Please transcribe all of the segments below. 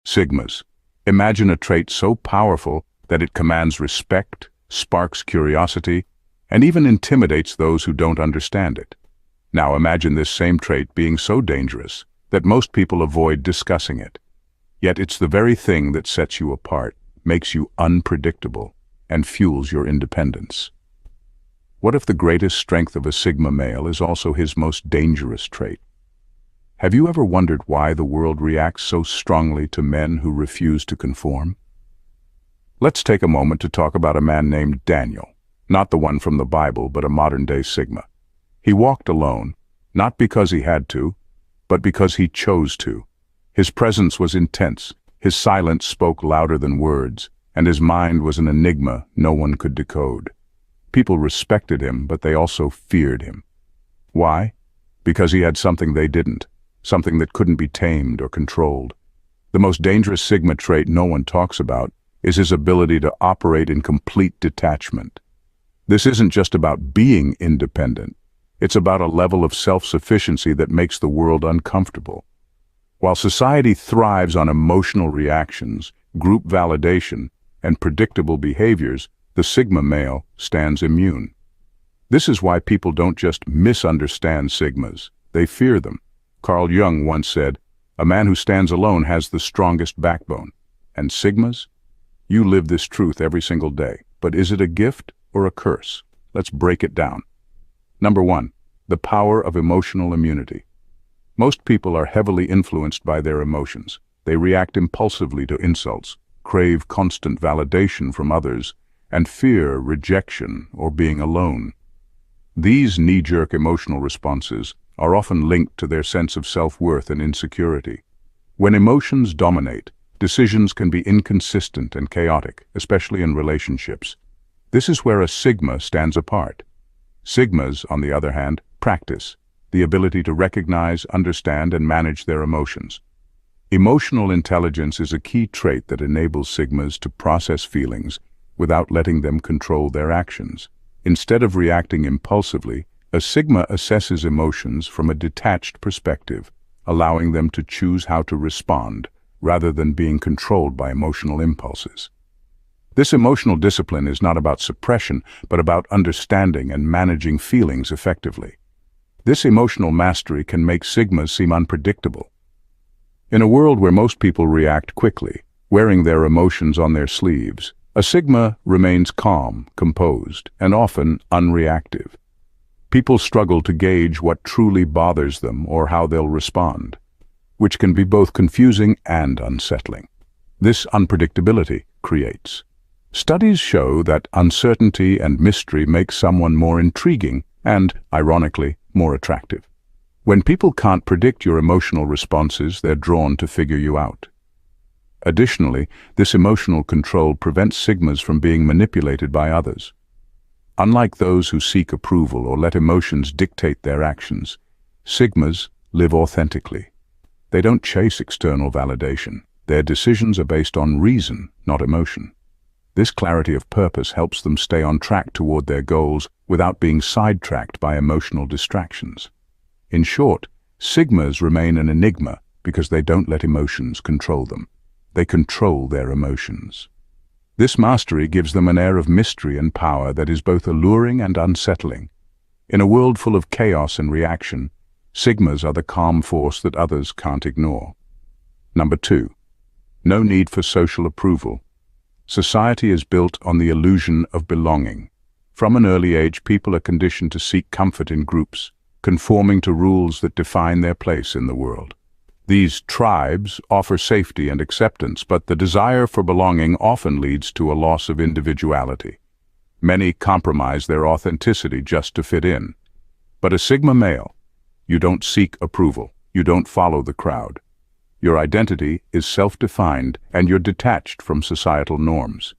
Sigmas. Imagine a trait so powerful that it commands respect, sparks curiosity, and even intimidates those who don't understand it. Now imagine this same trait being so dangerous that most people avoid discussing it. Yet it's the very thing that sets you apart, makes you unpredictable, and fuels your independence. What if the greatest strength of a Sigma male is also his most dangerous trait? Have you ever wondered why the world reacts so strongly to men who refuse to conform? Let's take a moment to talk about a man named Daniel, not the one from the Bible, but a modern-day Sigma. He walked alone, not because he had to, but because he chose to. His presence was intense, his silence spoke louder than words, and his mind was an enigma no one could decode. People respected him, but they also feared him. Why? Because he had something they didn't, something that couldn't be tamed or controlled. The most dangerous Sigma trait no one talks about is his ability to operate in complete detachment. This isn't just about being independent. It's about a level of self-sufficiency that makes the world uncomfortable. While society thrives on emotional reactions, group validation, and predictable behaviors, the Sigma male stands immune. This is why people don't just misunderstand Sigmas, they fear them. Carl Jung once said, "A man who stands alone has the strongest backbone." And Sigmas? You live this truth every single day, but is it a gift or a curse? Let's break it down. Number 1, the power of emotional immunity. Most people are heavily influenced by their emotions. They react impulsively to insults, crave constant validation from others, and fear rejection or being alone. These knee-jerk emotional responses are often linked to their sense of self-worth and insecurity. When emotions dominate, decisions can be inconsistent and chaotic, especially in relationships. This is where a Sigma stands apart. Sigmas, on the other hand, practice the ability to recognize, understand, and manage their emotions. Emotional intelligence is a key trait that enables Sigmas to process feelings without letting them control their actions. Instead of reacting impulsively, a Sigma assesses emotions from a detached perspective, allowing them to choose how to respond rather than being controlled by emotional impulses. This emotional discipline is not about suppression, but about understanding and managing feelings effectively. This emotional mastery can make Sigmas seem unpredictable. In a world where most people react quickly, wearing their emotions on their sleeves, a Sigma remains calm, composed, and often unreactive. People struggle to gauge what truly bothers them or how they'll respond, which can be both confusing and unsettling. This unpredictability creates. Studies show that uncertainty and mystery make someone more intriguing and, ironically, more attractive. When people can't predict your emotional responses, they're drawn to figure you out. Additionally, this emotional control prevents Sigmas from being manipulated by others. Unlike those who seek approval or let emotions dictate their actions, Sigmas live authentically. They don't chase external validation. Their decisions are based on reason, not emotion. This clarity of purpose helps them stay on track toward their goals without being sidetracked by emotional distractions. In short, Sigmas remain an enigma because they don't let emotions control them. They control their emotions. This mastery gives them an air of mystery and power that is both alluring and unsettling. In a world full of chaos and reaction, Sigmas are the calm force that others can't ignore. Number 2, no need for social approval. Society is built on the illusion of belonging. From an early age, people are conditioned to seek comfort in groups, conforming to rules that define their place in the world. These tribes offer safety and acceptance, but the desire for belonging often leads to a loss of individuality. Many compromise their authenticity just to fit in. But a Sigma male, you don't seek approval, you don't follow the crowd. Your identity is self-defined and you're detached from societal norms.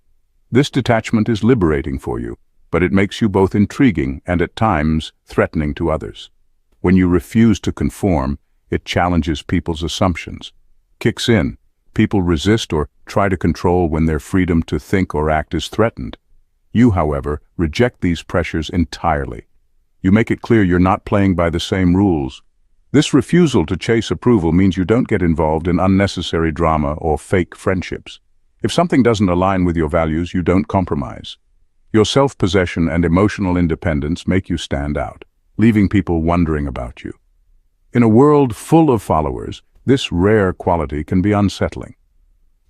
This detachment is liberating for you, but it makes you both intriguing and at times threatening to others. When you refuse to conform, it challenges people's assumptions. Kicks in, people resist or try to control when their freedom to think or act is threatened. You, however, reject these pressures entirely. You make it clear you're not playing by the same rules. This refusal to chase approval means you don't get involved in unnecessary drama or fake friendships. If something doesn't align with your values, you don't compromise. Your self-possession and emotional independence make you stand out, leaving people wondering about you. In a world full of followers, this rare quality can be unsettling.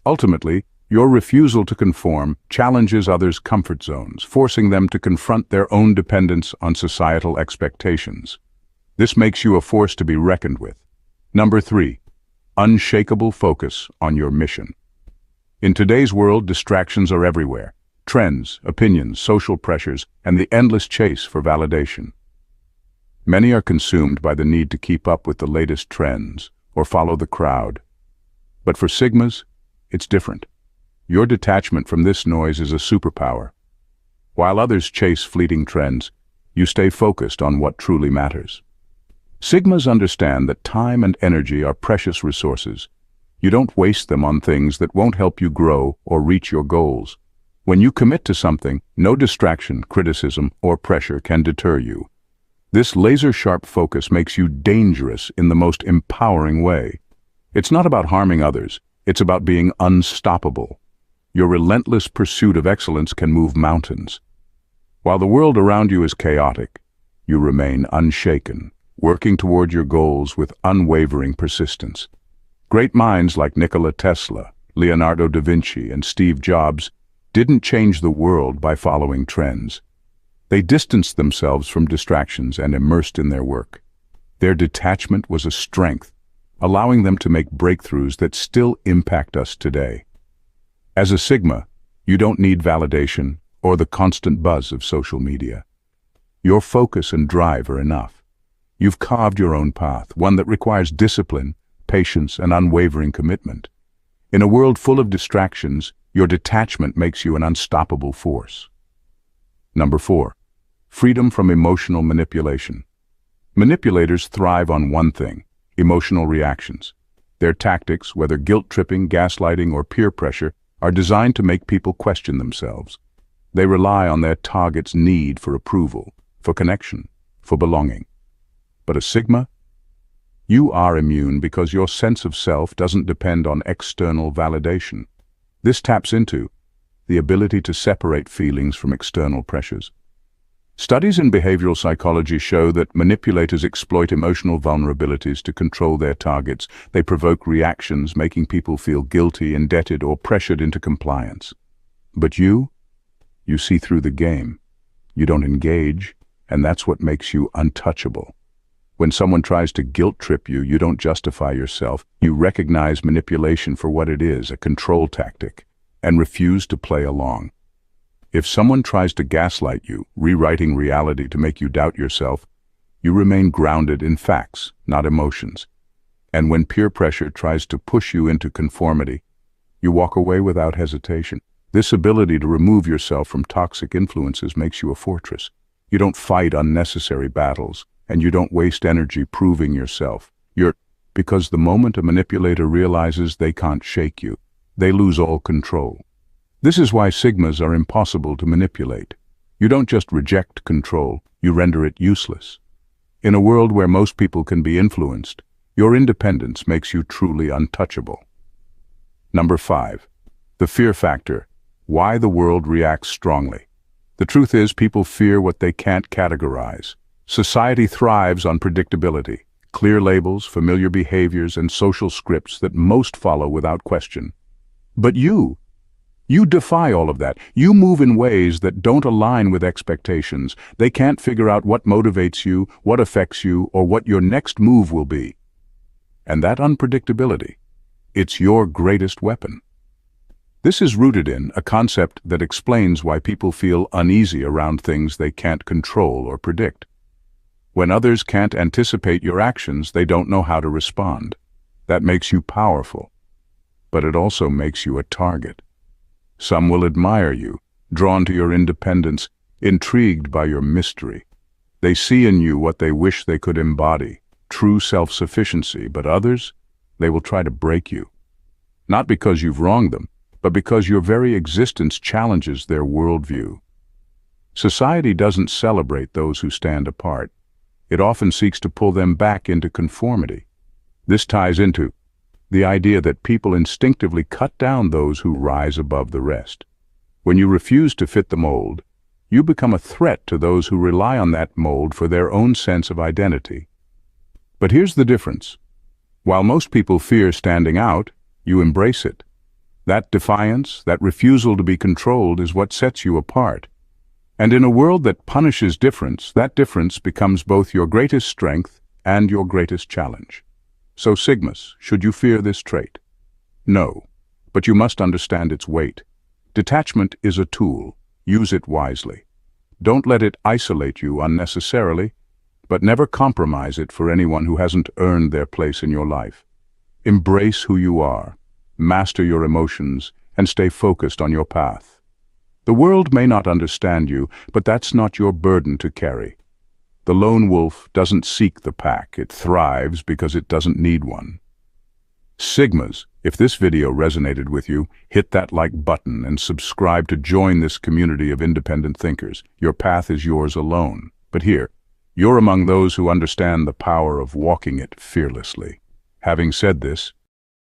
Ultimately, your refusal to conform challenges others' comfort zones, forcing them to confront their own dependence on societal expectations. This makes you a force to be reckoned with. Number 3. Unshakable focus on your mission. In today's world, distractions are everywhere. Trends, opinions, social pressures, and the endless chase for validation. Many are consumed by the need to keep up with the latest trends or follow the crowd. But for Sigmas, it's different. Your detachment from this noise is a superpower. While others chase fleeting trends, you stay focused on what truly matters. Sigmas understand that time and energy are precious resources. You don't waste them on things that won't help you grow or reach your goals. When you commit to something, no distraction, criticism, or pressure can deter you. This laser-sharp focus makes you dangerous in the most empowering way. It's not about harming others, it's about being unstoppable. Your relentless pursuit of excellence can move mountains. While the world around you is chaotic, you remain unshaken, working toward your goals with unwavering persistence. Great minds like Nikola Tesla, Leonardo da Vinci, and Steve Jobs didn't change the world by following trends. They distanced themselves from distractions and immersed in their work. Their detachment was a strength, allowing them to make breakthroughs that still impact us today. As a Sigma, you don't need validation or the constant buzz of social media. Your focus and drive are enough. You've carved your own path, one that requires discipline, patience, and unwavering commitment. In a world full of distractions, your detachment makes you an unstoppable force. Number 4. Freedom from emotional manipulation. Manipulators thrive on one thing: emotional reactions. Their tactics, whether guilt-tripping, gaslighting, or peer pressure, are designed to make people question themselves. They rely on their target's need for approval, for connection, for belonging. But a Sigma? You are immune because your sense of self doesn't depend on external validation. This taps into the ability to separate feelings from external pressures. Studies in behavioral psychology show that manipulators exploit emotional vulnerabilities to control their targets. They provoke reactions, making people feel guilty, indebted, or pressured into compliance. But you see through the game. You don't engage, and that's what makes you untouchable. When someone tries to guilt-trip you, you don't justify yourself. You recognize manipulation for what it is, a control tactic, and refuse to play along. If someone tries to gaslight you, rewriting reality to make you doubt yourself, you remain grounded in facts, not emotions. And when peer pressure tries to push you into conformity, you walk away without hesitation. This ability to remove yourself from toxic influences makes you a fortress. You don't fight unnecessary battles, and you don't waste energy proving yourself. Because the moment a manipulator realizes they can't shake you, they lose all control. This is why Sigmas are impossible to manipulate. You don't just reject control, you render it useless. In a world where most people can be influenced, your independence makes you truly untouchable. Number 5. The fear factor. Why the world reacts strongly. The truth is, people fear what they can't categorize. Society thrives on predictability, clear labels, familiar behaviors, and social scripts that most follow without question. But you defy all of that. You move in ways that don't align with expectations. They can't figure out what motivates you, what affects you, or what your next move will be. And that unpredictability, it's your greatest weapon. This is rooted in a concept that explains why people feel uneasy around things they can't control or predict. When others can't anticipate your actions, they don't know how to respond. That makes you powerful, but it also makes you a target. Some will admire you, drawn to your independence, intrigued by your mystery. They see in you what they wish they could embody, true self-sufficiency, but others, they will try to break you. Not because you've wronged them, but because your very existence challenges their worldview. Society doesn't celebrate those who stand apart. it often seeks to pull them back into conformity. This ties into the idea that people instinctively cut down those who rise above the rest. When you refuse to fit the mold, you become a threat to those who rely on that mold for their own sense of identity. But here's the difference. While most people fear standing out, you embrace it. That defiance, that refusal to be controlled is what sets you apart. And in a world that punishes difference, that difference becomes both your greatest strength and your greatest challenge. So Sigmas, should you fear this trait? No, but you must understand its weight. Detachment is a tool. Use it wisely. Don't let it isolate you unnecessarily, but never compromise it for anyone who hasn't earned their place in your life. Embrace who you are, master your emotions, and stay focused on your path. The world may not understand you, but that's not your burden to carry. The lone wolf doesn't seek the pack, it thrives because it doesn't need one. Sigmas, if this video resonated with you, hit that like button and subscribe to join this community of independent thinkers. Your path is yours alone. But here, you're among those who understand the power of walking it fearlessly. Having said this,